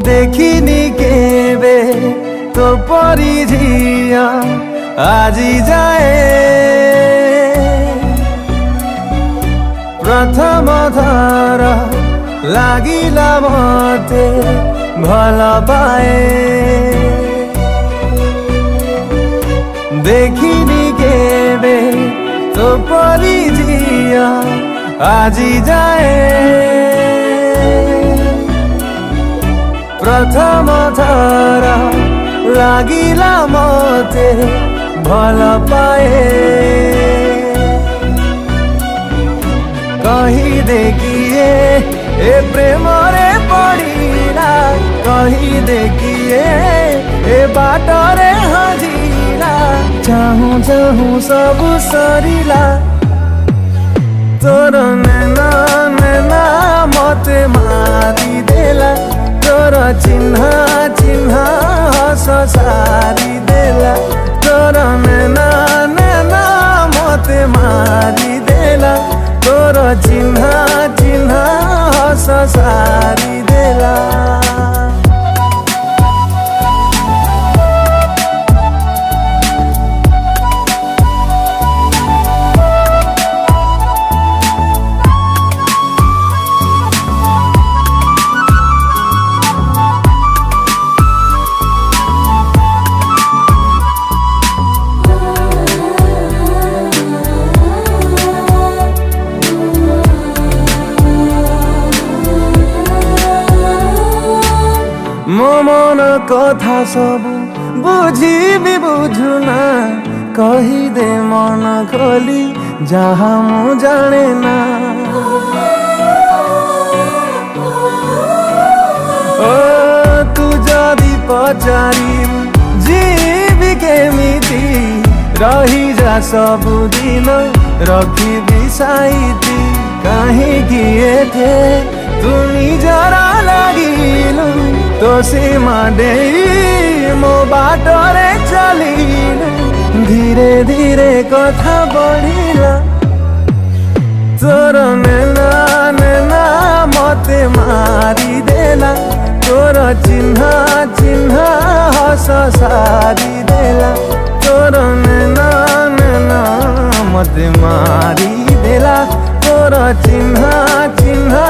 देखिनी केबे तो परी झिया आजी जाए प्रथम थर लागिला मते भल पाए देखिनी केबे तो परी झिया आजी जाए प्रथम थर लागिला मते भल पाए कही देखिए ए प्रेम रे पड़ीला कही देखिए ए बाटरे हजिला चाहूँ चाहूँ सब सरिला तोर नैना नैना मते मारी देला तोर चिन्हा चिन्हा हस सारी देला तोर नैना नैना मते मारी देला तोर चिन्हा चिन्हा हस सारी देला मो मन कथा सब बुझी भी बुझुना कही दे मन खोली जहाँ मु जाने ना ओ तू जदि पचारी जीवी केमिति रही जा सब दिन रखी बिसाईती कहीं किए थे तुमी जरा लगिलु तो सीमा दे मो बाटरे चलिलु धीरे धीरे कथा बढ़िला तोर नैना नैना मते मारी देला तोर चिन्हा चिन्हा हस सारी देला तोर नैना नैना मते मारी देला तोर चिन्हा चिन्हा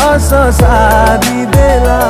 हस सारी देला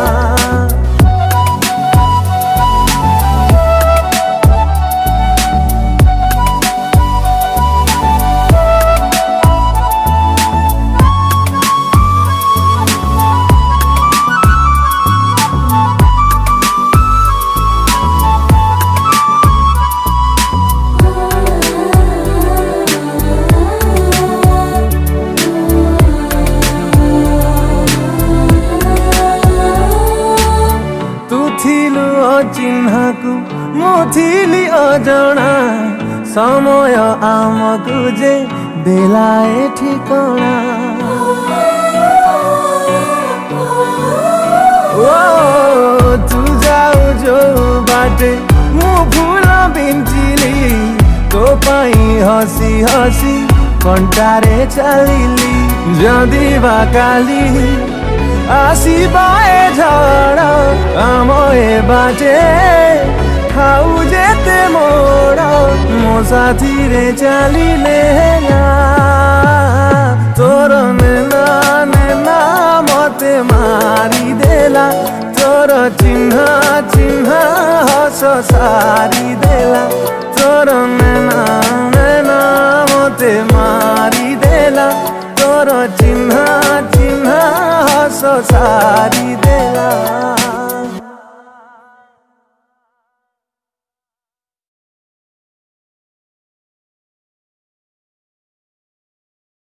चिन्हा को मुथिली अजणा समय आमको जे देलाए ठिकणा ओ तू जाऊ जो बाटे मु फूल बिंचिली तो पाई हसी हसी कंटारे चलिली जदि बा काली आसीबाए झड़ आम ए बाटे खाऊ जेते मोड़ मो साथी रे चलिले तोर नैना नैना मते मारी देला तोर चिन्हा चिन्हा हस सारी देला तोर नैना नैना मते मारी देला तोर चिन्हा चिन्हा हस सारी देला।